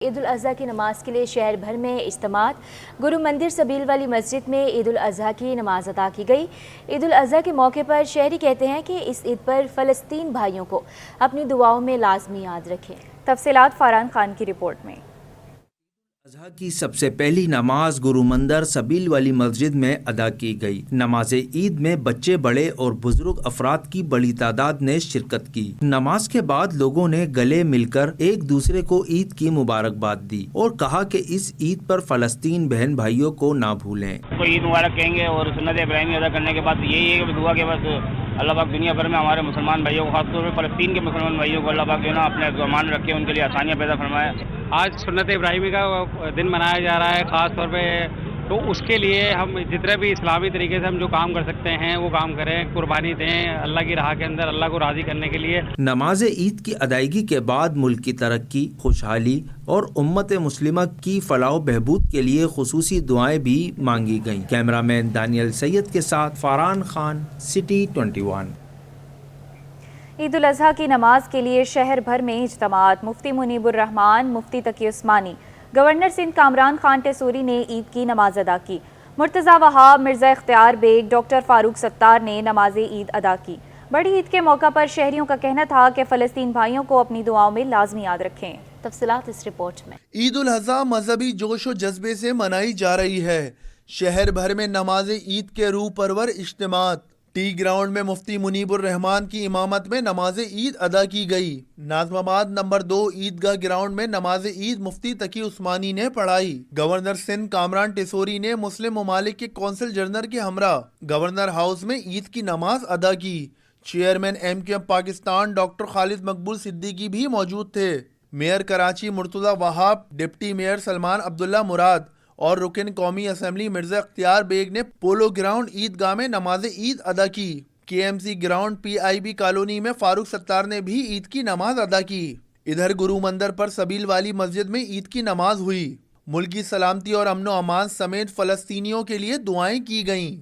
ईद उल अज़हा की नमाज के लिए शहर भर में इज्तिमात। गुरु मंदिर सबील वाली मस्जिद में ईद उल अज़हा की नमाज अदा की गई। ईद उल अज़हा के मौके पर शहरी कहते हैं कि इस ईद पर फ़लस्तीन भाइयों को अपनी दुआओं में लाजमी याद रखें। तफसीलात फ़रहान खान की रिपोर्ट में। अज़हा की सबसे पहली नमाज गुरु मंदिर सबील वाली मस्जिद में अदा की गई। नमाज ईद में बच्चे, बड़े और बुजुर्ग अफराद की बड़ी तादाद ने शिरकत की। नमाज के बाद लोगों ने गले मिलकर एक दूसरे को ईद की मुबारकबाद दी और कहा कि इस ईद पर फ़लस्तीन बहन भाइयों को ना भूलें। तो ईद मुबारक कहेंगे और सुन्नत इब्राहिमी अदा करने के बाद यही है कि दुआ के बाद अल्लाह पाक दुनिया भर में हमारे मुसलमान भाइयों को, खासतौर पर फ़लस्तीन के मुसलमान भाइयों को अल्लाह पाक जो ना अपने मान रखे, उनके लिए आसानियाँ पैदा फरमाए। आज सुन्नत इब्राहिमी का दिन मनाया जा रहा है ख़ास तौर पे, तो उसके लिए हम जितने भी इस्लामी तरीके से हम जो काम कर सकते हैं वो काम करें, कुर्बानी दें अल्लाह की राह के अंदर, अल्लाह को राज़ी करने के लिए। नमाज ईद की अदायगी के बाद मुल्क की तरक्की, खुशहाली और उम्मत मुस्लिमा की फलाह बहबूद के लिए खुसूसी दुआएं भी मांगी गईं। कैमरामैन दानियल सैयद के साथ फरहान खान, सिटी 21। ईद उल अज़हा की नमाज के लिए शहर भर में इज्तिमात। मुफ्ती मुनीबुर रहमान, मुफ्ती तकी उस्मानी, गवर्नर सिंध कामरान खान टेसूरी ने ईद की नमाज अदा की। मुर्तज़ा वहाब, मिर्ज़ा इख्तियार बेग, डॉक्टर फारूक सत्तार ने नमाज ईद अदा की। बड़ी ईद के मौका पर शहरियों का कहना था कि फ़लस्तीन भाइयों को अपनी दुआओं में लाजमी याद रखें। तफसीलात इस रिपोर्ट में। ईद उल अज़हा मजहबी जोश व जज्बे से मनाई जा रही है। शहर भर में नमाज ईद के रूह परवर इज्तिमात। टी ग्राउंड में मुफ्ती मुनीबुर रहमान की इमामत में नमाज ईद अदा की गई। नाज़माबाद नंबर 2 ईदगाह ग्राउंड में नमाज ईद मुफ्ती तकी उस्मानी ने पढ़ाई। गवर्नर सिंध कामरान टेसूरी ने मुस्लिम ममालिक के कौंसिल जनरल के हमरा गवर्नर हाउस में ईद की नमाज अदा की। Chairman MQM Pakistan doctor Khalid Maqbool Siddiqui भी मौजूद थे। Mayor Karachi Murtaza Wahab, deputy mayor Salman Abdullah Murad और रुकन कौमी असम्बली मिर्जा इख्तियार बेग ने पोलो ग्राउंड ईदगाह में नमाज ईद अदा की। KMC ग्राउंड PIB कॉलोनी में फारूक सत्तार ने भी ईद की नमाज अदा की। इधर गुरु मंदिर पर सबील वाली मस्जिद में ईद की नमाज हुई। मुल्क की सलामती और अमन अमान समेत फ़लस्तीनियों के लिए दुआएं की गईं।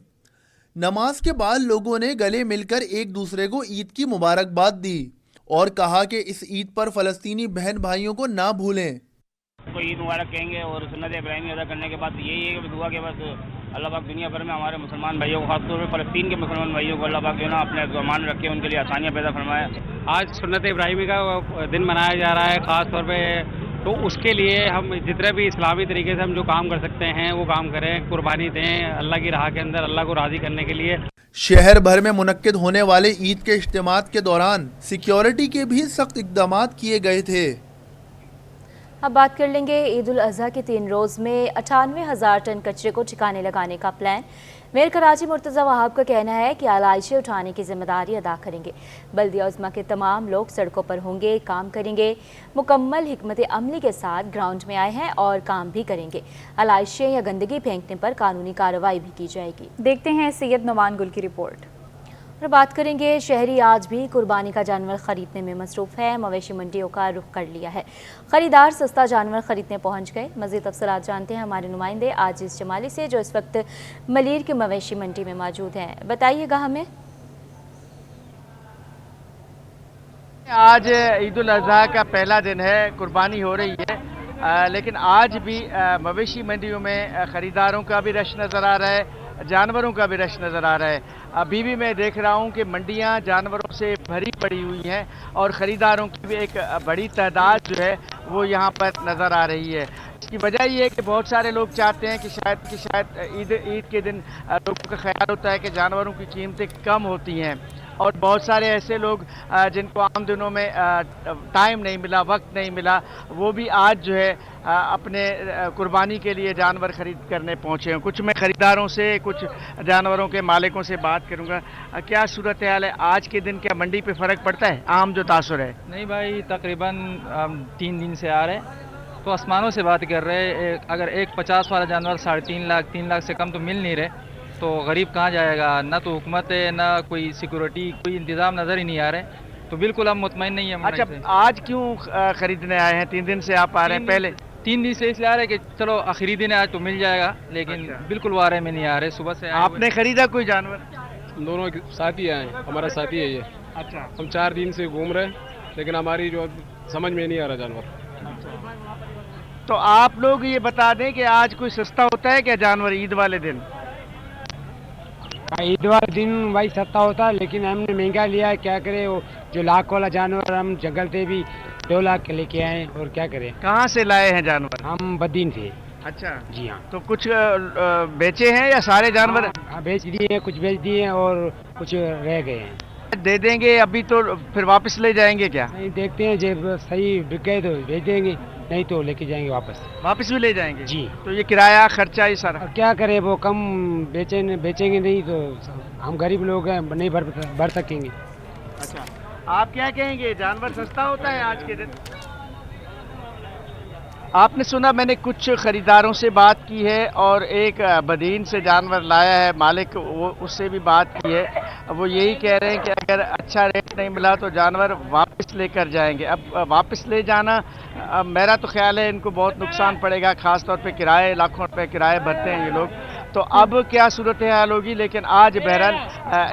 नमाज के बाद लोगों ने गले मिलकर एक दूसरे को ईद की मुबारकबाद दी और कहा कि इस ईद पर फ़लस्तीनी बहन भाइयों को ना भूलें। तो ईद मुबारक कहेंगे और सुन्नत इब्राहिमी अदा करने के बाद यही है कि दुआ के बाद अल्लाह पाक दुनिया भर में हमारे मुसलमान भाइयों को, खासतौर पर फ़लस्तीन के मुसलमान भाइयों को अल्लाह पाक जो ना अपने मान रखे, उनके लिए आसानियाँ पैदा फरमाए। आज सुन्नत इब्राहिमी का दिन मनाया जा रहा है ख़ास तौर पे, तो उसके लिए हम जितने भी इस्लामी तरीके से हम जो काम कर सकते हैं वो काम करें, कुर्बानी दें अल्लाह की राह के अंदर, अल्लाह को राज़ी करने के लिए। शहर भर में मुनक्किद होने वाले ईद के इज्तिमात के दौरान सिक्योरिटी के भी सख्त इक़दाम किए गए थे। अब बात कर लेंगे ईद उल अज़हा के 3 रोज़ में 98,000 टन कचरे को ठिकाने लगाने का प्लान। मेयर कराची मुर्तज़ा वहाब का कहना है कि आलाइशें उठाने की जिम्मेदारी अदा करेंगे। बल्दिया उज़्मा के तमाम लोग सड़कों पर होंगे, काम करेंगे, मुकम्मल हिकमत अमली के साथ ग्राउंड में आए हैं और काम भी करेंगे। आलाइशें या गंदगी फेंकने पर कानूनी कार्रवाई भी की जाएगी। देखते हैं सैयद नुमान गुल की रिपोर्ट। और बात करेंगे, शहरी आज भी कुर्बानी का जानवर ख़रीदने में मसरूफ़ है। मवेशी मंडियों का रुख कर लिया है, ख़रीदार सस्ता जानवर ख़रीदने पहुंच गए। मज़ीद तफसीलात जानते हैं हमारे नुमाइंदे आजिज़ जमाली से, जो इस वक्त मलीर के मवेशी मंडी में मौजूद हैं। बताइएगा हमें। आज ईद उल अज़हा का पहला दिन है, कुर्बानी हो रही है, लेकिन आज भी मवेशी मंडियों में ख़रीदारों का भी रश नज़र आ रहा है, जानवरों का भी रश नज़र आ रहा है। अभी भी मैं देख रहा हूँ कि मंडियाँ जानवरों से भरी पड़ी हुई हैं और ख़रीदारों की भी एक बड़ी तादाद जो है वो यहाँ पर नज़र आ रही है। इसकी वजह ये है कि बहुत सारे लोग चाहते हैं कि शायद ईद के दिन लोगों का ख्याल होता है कि जानवरों की कीमतें कम होती हैं, और बहुत सारे ऐसे लोग जिनको आम दिनों में टाइम नहीं मिला, वक्त नहीं मिला, वो भी आज जो है अपने कुर्बानी के लिए जानवर खरीद करने पहुँचे हैं। कुछ मैं ख़रीदारों से, कुछ जानवरों के मालिकों से बात करूँगा। क्या सूरत हाल है आज के दिन? क्या मंडी पे फ़र्क पड़ता है? आम जो तासुर है। नहीं भाई, तकरीबन 3 दिन से आ रहे हैं तो आसमानों से बात कर रहे हैं। अगर एक 50 वाला जानवर 3.5 लाख, 3 लाख से कम तो मिल नहीं रहे, तो गरीब कहाँ जाएगा? ना तो हुकूमत है, ना कोई सिक्योरिटी, कोई इंतज़ाम नज़र ही नहीं आ रहे, तो बिल्कुल हम मुतमईन नहीं है। अच्छा, आज क्यों खरीदने आए हैं? 3 दिन से आप आ रहे हैं? पहले 3 दिन से इसलिए आ रहे हैं कि चलो आखिरी दिन है आज तो मिल जाएगा, लेकिन बिल्कुल वारे में नहीं आ रहे। सुबह से आपने खरीदा कोई जानवर? दोनों साथी आए, हमारा साथी है ये। अच्छा, हम 4 दिन से घूम रहे हैं, लेकिन हमारी जो समझ में नहीं आ रहा जानवर। तो आप लोग ये बता दें कि आज कोई सस्ता होता है क्या जानवर ईद वाले दिन? ईद वाले दिन भाई सस्ता होता है, लेकिन हमने महंगा लिया है, क्या करें। वो जो लाख वाला जानवर हम जंगल से भी 2 लाख के लेके आए, और क्या करें। कहाँ से लाए हैं जानवर? हम बदीन से। अच्छा जी हाँ। तो कुछ बेचे हैं या सारे जानवर? हाँ, बेच दिए, कुछ बेच दिए और कुछ रह गए हैं। दे देंगे अभी तो फिर वापस ले जाएंगे क्या? नहीं, देखते हैं, जब सही बिक गए तो भेज देंगे, नहीं तो लेके जाएंगे वापस। वापस भी ले जाएंगे जी। तो ये किराया खर्चा ये सारा? अब क्या करें, वो कम बेचेंगे नहीं तो हम गरीब लोग हैं, नहीं भर सकेंगे। अच्छा, आप क्या कहेंगे, जानवर सस्ता होता है आज के दिन? आपने सुना, मैंने कुछ खरीदारों से बात की है और एक बदीन से जानवर लाया है मालिक, वो उससे भी बात की है। वो यही कह रहे हैं कि अगर अच्छा रेट नहीं मिला तो जानवर वापस लेकर जाएंगे। अब वापस ले जाना, मेरा तो ख्याल है इनको बहुत नुकसान पड़ेगा, ख़ास तौर पे किराए, लाखों रुपए किराए भरते हैं ये लोग। तो अब क्या सूरत हाल होगी। लेकिन आज बहरहाल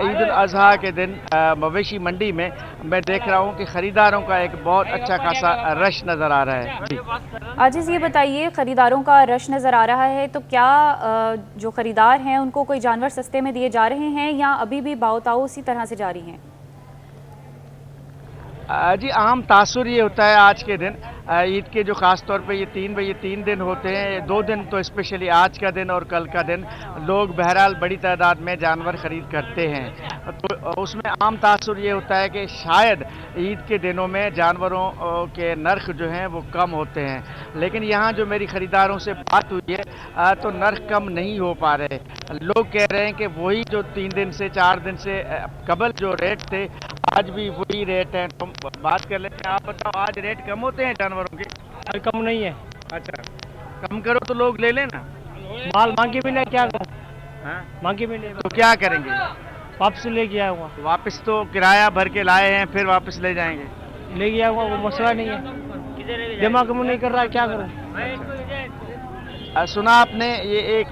ईद उल अज़हा के दिन मवेशी मंडी में मैं देख रहा हूँ कि ख़रीदारों का एक बहुत अच्छा खासा रश नज़र आ रहा है। जी आजिज़, ये बताइए, ख़रीदारों का रश नज़र आ रहा है तो क्या जो ख़रीदार हैं उनको कोई जानवर सस्ते में दिए जा रहे हैं या अभी भी भाव-ताव उसी तरह से जारी हैं? जी, आम तासुर ये होता है आज के दिन ईद के, जो ख़ास तौर पे ये 3 दिन होते हैं, 2 दिन तो स्पेशली आज का दिन और कल का दिन लोग बहरहाल बड़ी तादाद में जानवर ख़रीद करते हैं। तो उसमें आम तासुर ये होता है कि शायद ईद के दिनों में जानवरों के नर्ख जो हैं वो कम होते हैं। लेकिन यहाँ जो मेरी ख़रीदारों से बात हुई है तो नर्ख कम नहीं हो पा रहे। लोग कह रहे हैं कि वही जो 3 दिन से 4 दिन से कबल जो रेट थे आज भी वही रेट है। तो बात कर लेते हैं, आप बताओ, आज रेट कम होते हैं जानवरों के? कम नहीं है। अच्छा, कम करो तो लोग ले लेना। माल मांगे भी नहीं, क्या करें। हाँ? मांगे भी नहीं तो क्या करेंगे? वापस ले गया हुआ। वापस तो किराया भर के लाए हैं, फिर वापस ले जाएंगे? ले गया हुआ, वो मसला नहीं है, दिमाग में नहीं कर रहा है, क्या करूँ। सुना आपने, ये एक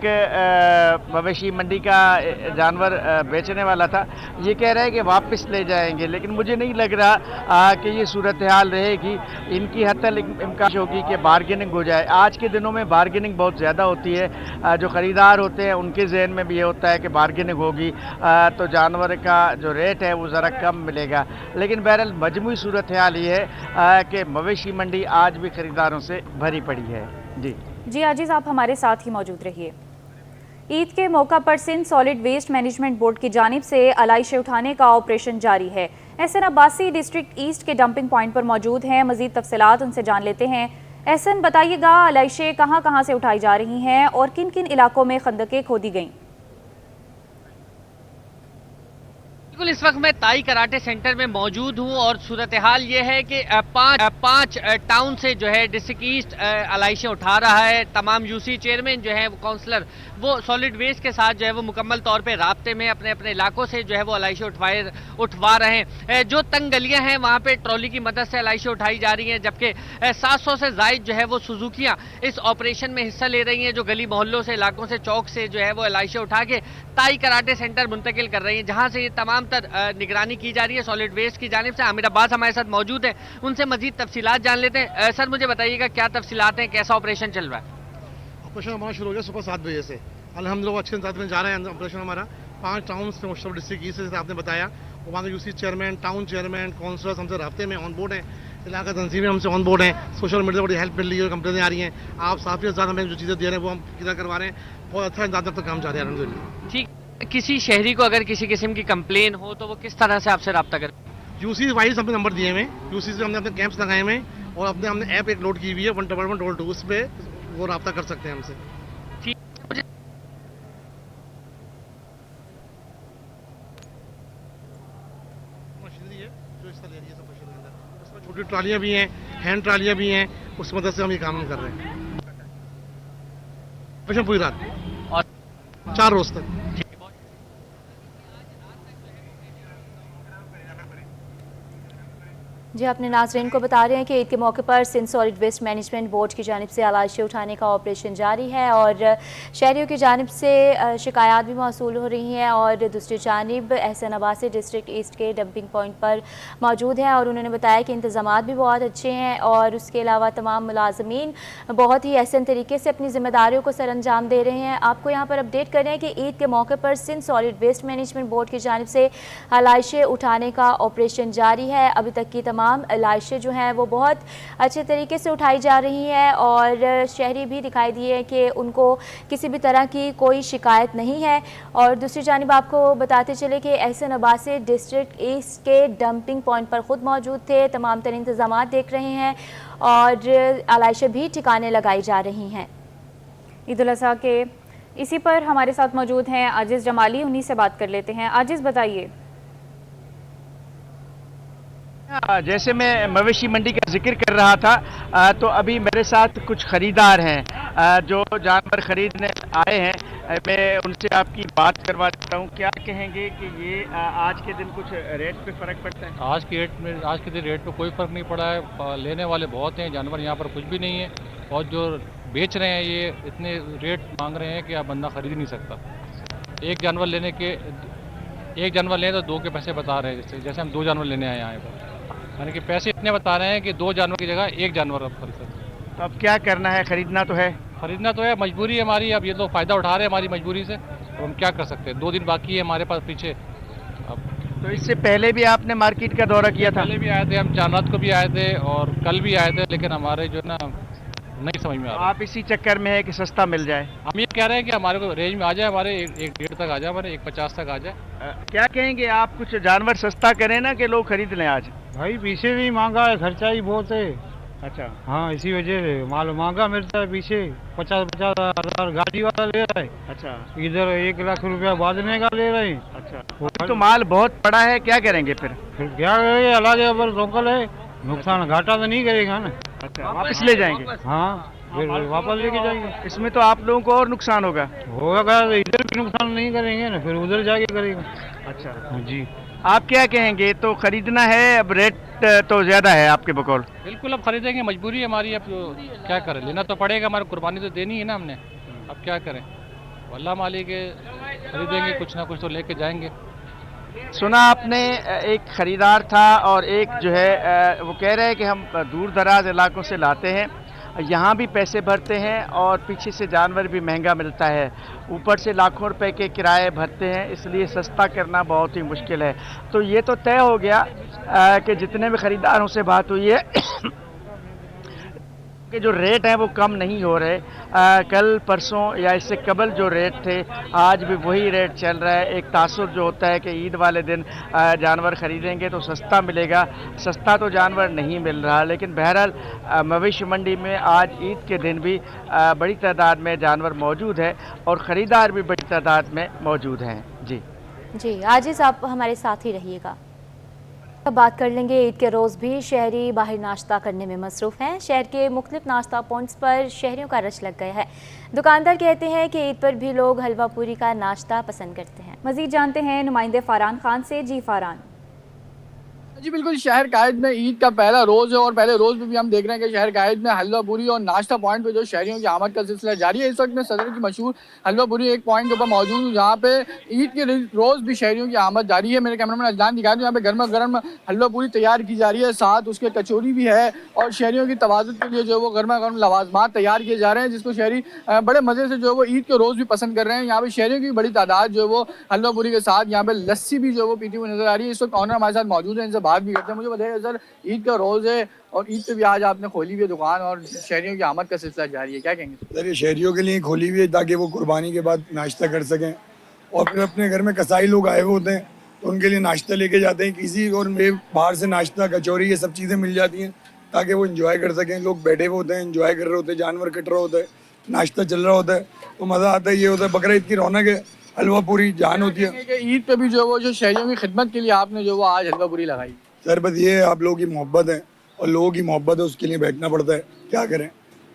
मवेशी मंडी का जानवर बेचने वाला था, ये कह रहा है कि वापस ले जाएंगे। लेकिन मुझे नहीं लग रहा कि ये सूरत हाल रहेगी। इनकी हद तक इम्कान होगी कि बार्गेनिंग हो जाए। आज के दिनों में बार्गेनिंग बहुत ज़्यादा होती है। जो ख़रीदार होते हैं उनके जहन में भी ये होता है कि बार्गेनिंग होगी तो जानवर का जो रेट है वो ज़रा कम मिलेगा। लेकिन बहरहाल मजमूई सूरत हाल ये है कि मवेशी मंडी आज भी ख़रीदारों से भरी पड़ी है। जी आजीज़, आप हमारे साथ ही मौजूद रहिए। ईद के मौका पर Sindh solid waste management board की जानिब से अलाइशें उठाने का ऑपरेशन जारी है। एहसन अब्बासी डिस्ट्रिक्ट ईस्ट के डंपिंग पॉइंट पर मौजूद हैं, मजीद तफसीलात उनसे जान लेते हैं। एहसन, बताइएगा, अलाइशें कहाँ कहाँ से उठाई जा रही हैं और किन किन इलाकों में खंदकें खोदी गईं? बिल्कुल, इस वक्त मैं ताई कराटे सेंटर में मौजूद हूं और सूरत हाल ये है कि पांच टाउन से जो है डिस्ट्रिक्ट ईस्ट अलाइशें उठा रहा है। तमाम यूसी चेयरमैन जो है, वो काउंसलर, वो सॉलिड वेस्ट के साथ जो है वो मुकम्मल तौर पे राब्ते में अपने अपने इलाकों से जो है वो अलाइशें उठवा रहे हैं। जो तंग गलियां हैं वहाँ पे ट्रॉली की मदद से अलाइशें उठाई जा रही हैं, जबकि 700 से जायद जो है वो सुजुकियाँ इस ऑपरेशन में हिस्सा ले रही हैं, जो गली मोहल्लों से, इलाकों से, चौक से जो है वो अलाइशें उठा के ताई कराटे सेंटर मुंतकिल कर रही हैं, जहाँ से ये तमाम निगरानी की जा रही है सॉलिड वेस्ट की जानिब से। आमिर अब्बास हमारे साथ मौजूद है, उनसे मजीद तफसीलात जान लेते हैं। सर, मुझे बताइएगा, क्या तफसीलात हैं, कैसा ऑपरेशन चल रहा है? ऑपरेशन हमारा शुरू हो गया सुबह 7 बजे से। अल्हम्दुलिल्लाह अच्छे साथ में जा रहे हैं ऑपरेशन हमारा। 5 टाउन से मुश्तमिल डिस्ट्रिक्ट ईस्ट से आपने बताया, वहाँ के UC chairman, town chairman, councillors हमसे राब्ते में ऑन बोर्ड हैं, इलाका तंजीमें हमसे ऑन बोर्ड हैं। सोशल मीडिया बड़ी हेल्प मिल रही है, कंप्लेनें आ रही हैं। आप साफी ज़्यादा हमें जो चीज़ें दे रहे हैं वो हम क्लियर करवा रहे हैं। बहुत अच्छा ज़्यादा तक काम जा रहा है अलहम्दुलिल्लाह। ठीक, किसी शहरी को अगर किसी किस्म की कंप्लेन हो तो वो किस तरह से आपसे रब्ता करें? यूसी वाइज हमने नंबर दिए हुए, यूसी से हमने अपने कैंप्स लगाए हुए और हमने ऐप एक लोड की हुई है 11122, उस पर वो रब्ता कर सकते हैं हमसे। ठीक, मशीनरी है जो हिस्सा ले रही है सब मशीन के अंदर, उसमें छोटी ट्रालियाँ भी हैं, हैंड ट्रालियाँ भी हैं, उस मदद से हम ये काम कर रहे हैं पूरी रात और 4 रोज तक। जी, अपने नाज़रीन को बता रहे हैं कि ईद के मौके पर Sindh solid waste management board की जानिब से आलाइशें उठाने का ऑपरेशन जारी है और शहरियों की जानिब से शिकायत भी मौसूल हो रही हैं और दूसरी जानिब एहसन अब्बासी डिस्ट्रिक्ट ईस्ट के डंपिंग पॉइंट पर मौजूद हैं और उन्होंने बताया कि इंतज़ामात भी बहुत अच्छे हैं और उसके अलावा तमाम मुलाजमीन बहुत ही एहसन तरीके से अपनी जिम्मेदारियों को सरअंजाम दे रहे हैं। आपको यहाँ पर अपडेट कर रहे हैं कि ईद के मौके पर Sindh solid waste management board की जानिब से आलाइशें उठाने का ऑपरेशन जारी है। अभी तक की तमाम आलाइशें जो हैं वो बहुत अच्छे तरीके से उठाई जा रही हैं और शहरी भी दिखाई दिए हैं कि उनको किसी भी तरह की कोई शिकायत नहीं है। और दूसरी जानिब आपको बताते चले कि एहसन अब्बासी डिस्ट्रिक्ट ईस्ट के डंपिंग पॉइंट पर ख़ुद मौजूद थे, तमाम तरह इंतज़ामात देख रहे हैं और आलाइशें भी ठिकाने लगाई जा रही हैं। ईद उल अज़हा के इसी पर हमारे साथ मौजूद हैं आजिज़ जमाली, उन्हीं से बात कर लेते हैं। आजिज़ बताइए। जैसे मैं मवेशी मंडी का जिक्र कर रहा था तो अभी मेरे साथ कुछ ख़रीदार हैं जो जानवर ख़रीदने आए हैं। मैं उनसे आपकी बात करवा देता हूँ। क्या कहेंगे कि ये आज के दिन कुछ रेट पे फ़र्क पड़ता है? आज के दिन रेट पे कोई फ़र्क नहीं पड़ा है। लेने वाले बहुत हैं, जानवर यहाँ पर कुछ भी नहीं है और जो बेच रहे हैं ये इतने रेट मांग रहे हैं कि आप बंदा ख़रीद नहीं सकता। एक जानवर लें तो 2 के पैसे बता रहे हैं, जैसे हम 2 जानवर लेने आए यहाँ पर, यानी कि पैसे इतने बता रहे हैं कि 2 जानवर की जगह 1 जानवर अब खरीद सकते हैं। तो अब क्या करना है? खरीदना तो है, मजबूरी है हमारी। अब ये तो फ़ायदा उठा रहे हैं हमारी मजबूरी से, तो हम क्या कर सकते हैं। 2 दिन बाकी है हमारे पास पीछे। अब तो इससे पहले भी आपने मार्केट का दौरा किया था? पहले भी आए थे हम, चार रात को भी आए थे और कल भी आए थे, लेकिन हमारे जो है ना नहीं समझ में आ रहा। आप इसी चक्कर में है कि सस्ता मिल जाए? हम ये कह रहे हैं कि हमारे को रेंज में आ जाए, हमारे 1.5 तक आ जाए, हमारे 1.50 तक आ जाए। क्या कहेंगे आप? कुछ जानवर सस्ता करें ना कि लोग खरीद लें आज। भाई पीछे भी महंगा है, खर्चा ही बहुत है। अच्छा, हाँ, इसी वजह से माल महंगा मिलता है। पीछे 50-50 हज़ार गाड़ी वाला ले रहा है। अच्छा, इधर 1 लाख रुपया बांधने का ले रहे हैं। अच्छा, तो माल बहुत पड़ा है, क्या करेंगे फिर क्या करेंगे? अलग पर रोकल है, नुकसान घाटा तो नहीं करेगा ना। अच्छा, वापस ले जाएंगे? हाँ, फिर वापस लेके जाएंगे। इसमें तो आप लोगों को और नुकसान होगा। तो इधर भी नुकसान नहीं करेंगे ना, फिर उधर जाके करेगा। अच्छा जी, आप क्या कहेंगे? तो खरीदना है, अब रेट तो ज्यादा है आपके बकौल। बिल्कुल, अब खरीदेंगे, मजबूरी है हमारी। अब क्या करें, लेना तो पड़ेगा, हमारी कुर्बानी तो देनी है ना हमने। अब क्या करें, अल्लाह मालिक है, खरीदेंगे, कुछ ना कुछ तो लेके जाएंगे। सुना आपने, एक खरीदार था और एक जो है वो कह रहे हैं कि हम दूर दराज इलाकों से लाते हैं, यहाँ भी पैसे भरते हैं और पीछे से जानवर भी महंगा मिलता है, ऊपर से लाखों रुपए के किराए भरते हैं, इसलिए सस्ता करना बहुत ही मुश्किल है। तो ये तो तय हो गया कि जितने भी ख़रीदारों से बात हुई है कि जो रेट हैं वो कम नहीं हो रहे। कल परसों या इससे कबल जो रेट थे आज भी वही रेट चल रहा है। एक तासुर जो होता है कि ईद वाले दिन जानवर ख़रीदेंगे तो सस्ता मिलेगा, सस्ता तो जानवर नहीं मिल रहा। लेकिन बहरहाल मवेशी मंडी में आज ईद के दिन भी बड़ी तादाद में जानवर मौजूद है और ख़रीदार भी बड़ी तादाद में मौजूद हैं। जी, आजिज़ आप हमारे साथ ही रहिएगा। अब बात कर लेंगे ईद के रोज़ भी शहरी बाहर नाश्ता करने में मसरूफ़ हैं। शहर के मुख्तलिफ नाश्ता पॉइंट्स पर शहरियों का रश लग गया है। दुकानदार कहते हैं कि ईद पर भी लोग हलवा पूरी का नाश्ता पसंद करते हैं। मज़ीद जानते हैं नुमाइंदे फ़ारान खान से। जी फ़ारान। जी बिल्कुल, शहर कायद में ईद का पहला रोज़ है और पहले रोज़ में भी हम देख रहे हैं कि शहर कायद में हलवा पूरी और नाश्ता पॉइंट पे जो शहरियों की आमद का सिलसिला जारी है। इस वक्त में सदर की मशहूर हलवा पूरी एक पॉइंट के ऊपर मौजूद हूँ जहाँ पे ईद के रोज़ भी शहरियों की आमद जारी है। मेरे कैमरामैन अजलान दिखा दूँ, यहाँ पे गर्मा गर्म हलवा पूरी तैयार की जा रही है, साथ उसके कचौरी भी है और शहरियों की तवाज़ुन के लिए जो वो गर्मा गर्म लवाजमात तैयार किए जा रहे हैं, जिसको शहरी बड़े मज़े से जो वो ईद के रोज़ भी पसंद कर रहे हैं। यहाँ पे शहरियों की बड़ी तादाद जो वो हलवा पूरी के साथ यहाँ पे लस्सी भी जो वो पीती हुई नजर आ रही है। इस वक्त ऑनर हमारे साथ मौजूद है, इनसे बात भी करते हैं। मुझे बताइए सर, ईद का रोज़ है और ईद पे भी आज आपने खोली हुई है दुकान और शहरियों की आमद का सिलसिला जारी है, क्या कहेंगे? सर, ये शहरियों के लिए खोली हुई है ताकि वो कुर्बानी के बाद नाश्ता कर सकें और फिर अपने घर में कसाई लोग आए हुए होते हैं तो उनके लिए नाश्ता लेके जाते हैं किसी, और बाहर से नाश्ता कचौरी ये सब चीज़ें मिल जाती हैं ताकि वो इंजॉय कर सकें। लोग बैठे हुए होते हैं, इंजॉय कर रहे होते हैं, जानवर कट रहा होता है, नाश्ता चल रहा होता है, तो मज़ा आता है। ये होता है बकरा ईद की रौनक है, हलवा पूरी जान होती है। ईद पे भी जो वो जो शहरियों की खिदमत के लिए आपने जो वो आज हलवा पूरी लगाई? सर बस ये आप लोगों की मोहब्बत है और लोगों की मोहब्बत है, उसके लिए बैठना पड़ता है, क्या करें,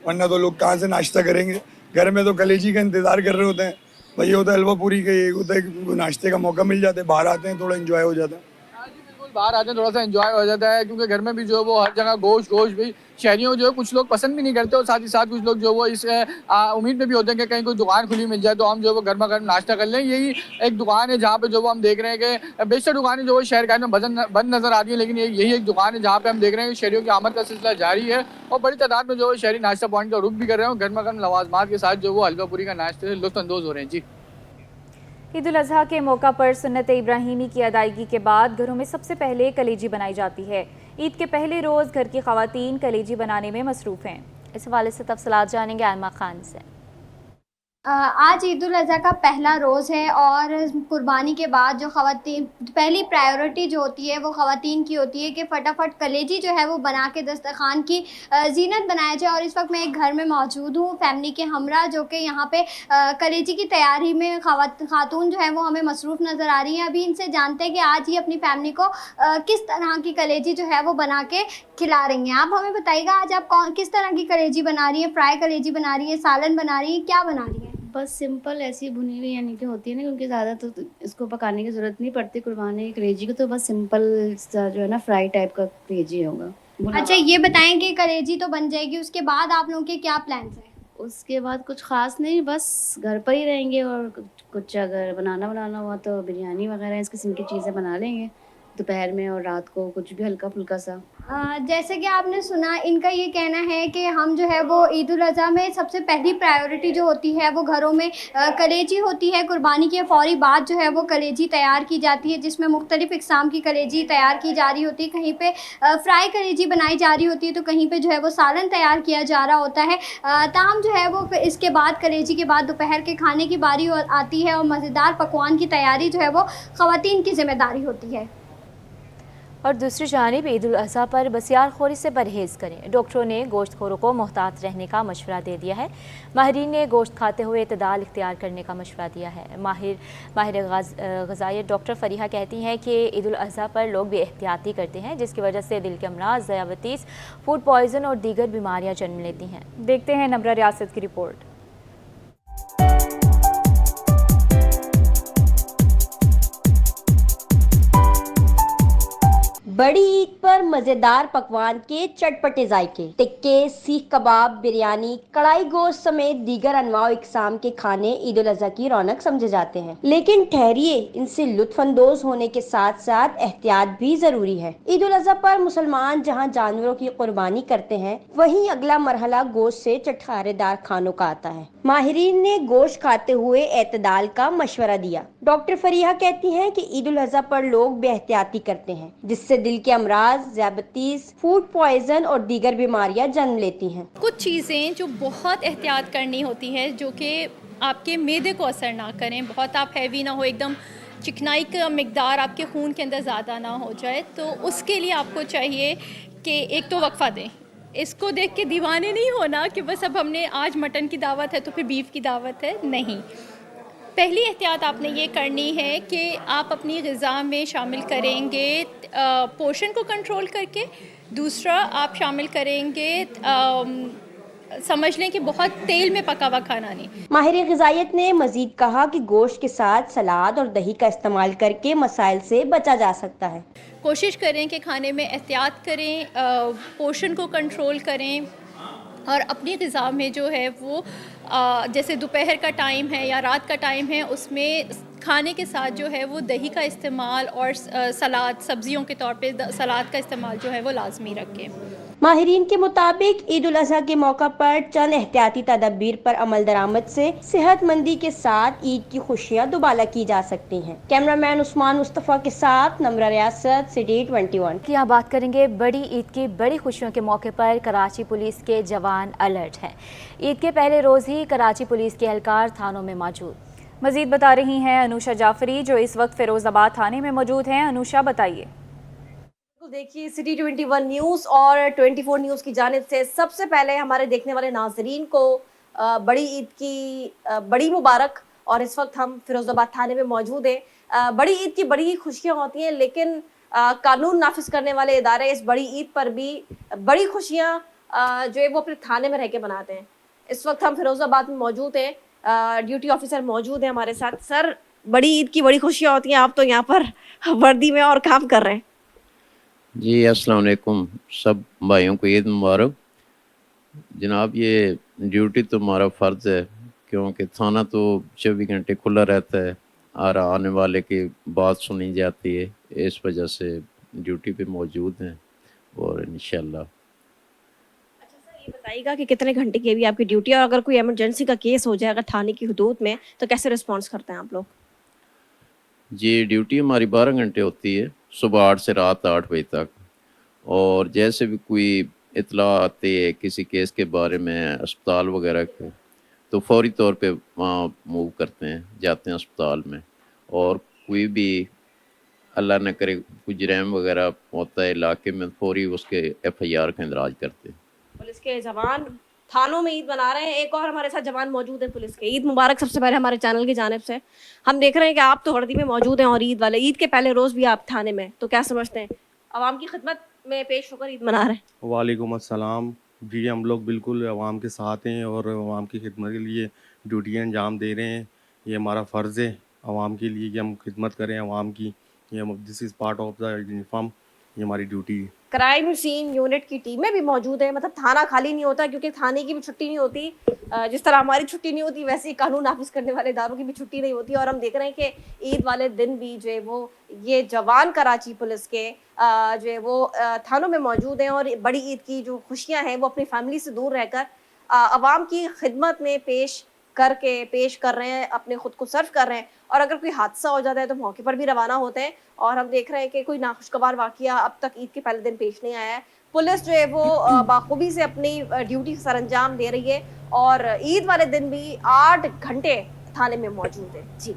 वरना तो लोग कहाँ से नाश्ता करेंगे। घर में तो कलेजी का इंतज़ार कर रहे होते हैं, भाई ये होता है हलवा पूरी का, ये होता है कि नाश्ते का मौका मिल जाता है, बाहर आते हैं थोड़ा एंजॉय हो जाता है। बाहर आते हैं थोड़ा सा एंजॉय हो जाता है, क्योंकि घर में भी जो है वो हर जगह गोश्त भी शहरियों जो है कुछ लोग पसंद भी नहीं करते, और साथ ही साथ कुछ लोग जो वो इस उम्मीद में भी होते हैं कि कहीं कोई दुकान खुली मिल जाए तो हम जो है वो गर्मा गर्म नाश्ता कर लें। यही एक दुकान है जहाँ पे जो वो हम देख रहे हैं कि बेशतर दुकानें जो है शहर गाय में बंद नजर आ रही है, लेकिन यही एक दुकान है जहाँ पे हम देख रहे हैं कि शहरियों की आमद का सिलसिला जारी है और बड़ी तादाद में जो है शहरी नाश्ता पॉइंट का रुख भी कर रहे हैं, गर्मा गर्म लवाजमात के साथ जो वो हलवा पूरी का नाश्ते से लुत्फानंदोज हो रहे हैं। जी, ईद उल अजहा के मौका पर सुन्नत इब्राहिमी की अदायगी के बाद घरों में सबसे पहले कलेजी बनाई जाती है। ईद के पहले रोज़ घर की ख़वातीन कलेजी बनाने में मसरूफ़ हैं। इस हवाले से तफसीलात जानेंगे आयमा खान से। आज ईद उल अज़हा का पहला रोज़ है और कुर्बानी के बाद जो ख़वातीन पहली प्रायोरिटी जो होती है वो ख़वातीन की होती है कि फटाफट कलेजी जो है वो बना के दस्तरखान की ज़ीनत बनाया जाए। और इस वक्त मैं एक घर में मौजूद हूँ फैमिली के हमरा, जो कि यहाँ पे कलेजी की तैयारी में खातून जो है वो हमें मसरूफ़ नज़र आ रही हैं। अभी इनसे जानते हैं कि आज ये अपनी फैमिली को किस तरह की कलेजी जो है वो बना के खिला रही हैं। आप हमें बताइएगा आज आप किस तरह की कलेजी बना रही हैं? फ्राई कलेजी बना रही है, सालन बना रही है, क्या बना रही है? बस सिंपल ऐसी भुनी हुई यानी कि होती है ना, क्योंकि ज़्यादा तो इसको पकाने की ज़रूरत नहीं पड़ती कुर्बानी कलेजी को, तो बस सिंपल सा जो है ना फ्राई टाइप का कलेजी होगा। अच्छा, ये बताएं कि कलेजी तो बन जाएगी, उसके बाद आप लोगों के क्या प्लान्स हैं? उसके बाद कुछ ख़ास नहीं, बस घर पर ही रहेंगे और कुछ अगर बनाना हुआ तो बिरयानी वगैरह इस किस्म की चीज़ें बना लेंगे दोपहर में, और रात को कुछ भी हल्का फुल्का सा। जैसे कि आपने सुना, इनका ये कहना है कि हम जो है वो ईद उल अज़हा में सबसे पहली प्रायोरिटी जो होती है वो घरों में कलेजी होती है। कुर्बानी के फ़ौरी बाद जो है वो कलेजी तैयार की जाती है, जिसमें मुख्तलिफ़ इक़साम की कलेजी तैयार की जा रही होती है। कहीं पे फ्राई कलेजी बनाई जा रही होती है तो कहीं पे जो है वो सालन तैयार किया जा रहा होता है। ताहम जो है वो इसके बाद कलेजी के बाद दोपहर के खाने की बारी आती है और मज़ेदार पकवान की तैयारी जो है वो ख़वातीन की ज़िम्मेदारी होती है। और दूसरी जानिब ईद उल अज़हा पर बसियारखोरी से परहेज़ करें। डॉक्टरों ने गोश्तखोरों को मोहतात रहने का मशवरा दे दिया है। माहिरीन ने गोश्त खाते हुए इतदाल इख्तियार करने का मशवरा दिया है। माहिर ग़िज़ाइयत डॉक्टर फरीहा कहती हैं कि ईद उल अज़हा पर लोग बेएहतियाती करते हैं, जिसकी वजह से दिल के अमराज़, ज़याबतीस, फूड पॉइज़न और दीगर बीमारियाँ जन्म लेती हैं। देखते हैं नम्रा रियासत की रिपोर्ट। बड़ी ईद पर मजेदार पकवान के चटपटे जायके, टिक्के, सीख कबाब, बिरयानी, कढ़ाई गोश्त समेत दीगर अनवाओ इकसाम के खाने ईद उल अज़हा की रौनक समझे जाते हैं। लेकिन ठहरिए, इनसे लुत्फानंदोज होने के साथ साथ एहतियात भी जरूरी है। ईद उल अज़हा पर मुसलमान जहां जानवरों की कुर्बानी करते हैं, वहीं अगला मरहला गोश्त से चटखारेदार खानों का आता है। माहिरीन ने गोश्त खाते हुए एतदाल का मशवरा दिया। डॉक्टर फरीहा कहती हैं कि ईद उल अज़हा पर लोग बेहतियाती करते हैं, जिससे दिल के अमराज, ज़याबतीस, फूड पॉइजन और दीगर बीमारियां जन्म लेती हैं। कुछ चीज़ें जो बहुत एहतियात करनी होती है, जो कि आपके मैदे को असर ना करें, बहुत आप हैवी ना हो, एकदम चिकनाई का मिकदार आपके खून के अंदर ज़्यादा ना हो जाए, तो उसके लिए आपको चाहिए कि एक तो वक्फा दें। इसको देख के दीवाने नहीं होना कि बस अब हमने आज मटन की दावत है तो फिर बीफ की दावत है, नहीं। पहली एहतियात आपने ये करनी है कि आप अपनी ग़िज़ा में शामिल करेंगे पोर्शन को कंट्रोल करके। दूसरा, आप शामिल करेंगे समझ लें कि बहुत तेल में पका हुआ खाना नहीं। माहिर ग़िज़ाइयत ने मजीद कहा कि गोश्त के साथ सलाद और दही का इस्तेमाल करके मसाइल से बचा जा सकता है। कोशिश करें कि खाने में एहतियात करें, पोर्शन को कंट्रोल करें और अपनी ग़िज़ा में जो है वो जैसे दोपहर का टाइम है या रात का टाइम है, उसमें खाने के साथ जो है वो दही का इस्तेमाल और सलाद, सब्जियों के तौर पे सलाद का इस्तेमाल जो है वो लाजमी रखें। माहिरीन के मुताबिक ईद उल अज़हा के मौका पर चंद एहतियाती तदबीर पर अमल दरामद से सेहतमंदी के साथ ईद की खुशियाँ दुबाला की जा सकती हैं। कैमरामैन उस्मान मुस्तफ़ा के साथ नम्रा रियासत, सिटी 21 की। यहाँ बात करेंगे बड़ी ईद की बड़ी खुशियों के मौके पर कराची पुलिस के जवान अलर्ट हैं। ईद के पहले रोज़ ही कराची पुलिस के एहलकार थानों में मौजूद। मजीद बता रही हैं अनुषा जाफरी, जो इस वक्त फिरोजाबाद थाने में मौजूद हैं। अनुषा, बताइए। देखिए, सिटी 21 न्यूज़ और 24 न्यूज़ की जानिब से सबसे पहले हमारे देखने वाले नाजरीन को बड़ी ईद की बड़ी मुबारक। और इस वक्त हम फिरोजाबाद थाने में मौजूद हैं। बड़ी ईद की बड़ी खुशियाँ होती हैं, लेकिन कानून नाफिज करने वाले इदारे इस बड़ी ईद पर भी बड़ी खुशियाँ जो है वो अपने थाने में रह के मनाते हैं। इस वक्त हम फिरोजाबाद में मौजूद हैं, ड्यूटी ऑफिसर मौजूद हैं हमारे साथ। सर, बड़ी ईद की बड़ी खुशियाँ होती हैं, आप तो यहाँ पर वर्दी में और काम कर रहे हैं। जी अस्सलाम वालेकुम, सब भाइयों को ईद मुबारक। जनाब ये ड्यूटी तो हमारा फ़र्ज़ है क्योंकि थाना तो 24 घंटे खुला रहता है और आने वाले की बात सुनी जाती है, इस वजह से ड्यूटी पे मौजूद हैं और इंशाल्लाह। ये बताइएगा कि कितने घंटे की अभी आपकी ड्यूटी है और अगर कोई इमरजेंसी का केस हो जाए अगर थाने की हदूद में तो कैसे रिस्पॉन्स करते हैं आप लोग? जी ड्यूटी हमारी 12 घंटे होती है, सुबह 8 से रात 8 बजे तक। और जैसे भी कोई इत्तला आती है किसी केस के बारे में अस्पताल वगैरह के, तो फौरी तौर पे वहाँ मूव करते हैं, जाते हैं अस्पताल में। और कोई भी अल्लाह न करे कोई जराइम वगैरह होता है इलाके में, फौरी उसके FIR का इंदराज करते हैं। पुलिस के जवान थानों में ईद मना रहे हैं। एक और हमारे साथ जवान मौजूद है पुलिस के। ईद मुबारक सबसे पहले हमारे चैनल की जानिब से। हम देख रहे हैं कि आप तो वर्दी में मौजूद हैं और ईद के पहले रोज़ भी आप थाने में, तो क्या समझते हैं आवाम की खिदमत में पेश होकर ईद मना रहे हैं? वालेकुम अस्सलाम। जी हम लोग बिल्कुल आवाम के साथ हैं और आवाम की खिदमत के लिए ड्यूटियाँ अंजाम दे रहे हैं। ये हमारा फ़र्ज़ है आवाम के लिए कि हम खिदमत करें आवाम की। ये this is part of the uniform, ये हमारी ड्यूटी है। क्राइम सीन यूनिट की टीमें भी मौजूद है, मतलब थाना खाली नहीं होता क्योंकि थाने की भी छुट्टी नहीं होती। जिस तरह हमारी छुट्टी नहीं होती वैसे ही कानून नाफिज करने वाले इदारों की भी छुट्टी नहीं होती। और हम देख रहे हैं कि ईद वाले दिन भी जो है वो ये जवान कराची पुलिस के जो है वो थानों में मौजूद हैं और बड़ी ईद की जो खुशियाँ हैं वो अपनी फैमिली से दूर रहकर आवाम की खिदमत में पेश कर रहे हैं, अपने खुद को सर्व कर रहे हैं। और अगर कोई हादसा हो जाता है तो मौके पर भी रवाना होते हैं। और हम देख रहे हैं कि कोई नाखुशगवार वाकया अब तक ईद के पहले दिन पेश नहीं आया है। पुलिस जो है वो बाखूबी से अपनी ड्यूटी सर अंजाम दे रही है और ईद वाले दिन भी 8 घंटे थाने में मौजूद है। जी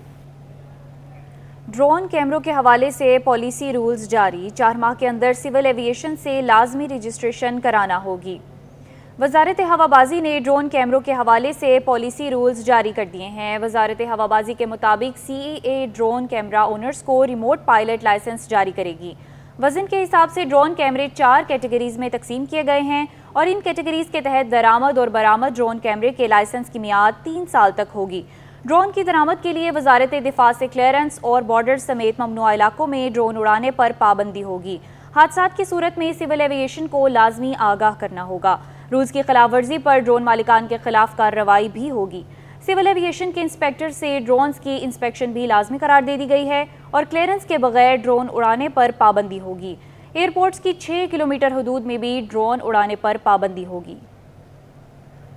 ड्रोन कैमरों के हवाले से पॉलिसी रूल्स जारी। 4 माह के अंदर सिविल एविएशन से लाजमी रजिस्ट्रेशन कराना होगी। वजारत हवाबाजी ने ड्रोन कैमरों के हवाले से पॉलिसी रूल्स जारी कर दिए हैं। वजारत हवाबाजी के मुताबिक CAA ड्रोन कैमरा ओनर्स को रिमोट पायलट लाइसेंस जारी करेगी। वजन के हिसाब से ड्रोन कैमरे 4 कैटेगरीज में तकसीम किए गए हैं और इन कैटेगरीज के तहत दरामद और बरामद ड्रोन कैमरे के लाइसेंस की मियाद 3 साल तक होगी। ड्रोन की दरामद के लिए वजारत दिफा से क्लियरेंस और बॉर्डर समेत ममनुआ इलाकों में ड्रोन उड़ाने पर पाबंदी होगी। हादसात की सूरत में सिविल एविएशन को लाजमी आगाह करना होगा। रूल्स की खिलाफ वर्जी पर ड्रोन मालिकान के खिलाफ कार्रवाई भी होगी। सिविल एविएशन के इंस्पेक्टर से ड्रोन्स की इंस्पेक्शन भी लाजमी करार दे दी गई है और क्लियरेंस के बगैर ड्रोन उड़ाने पर पाबंदी होगी। एयरपोर्ट्स की 6 किलोमीटर हदूद में भी ड्रोन उड़ाने पर पाबंदी होगी।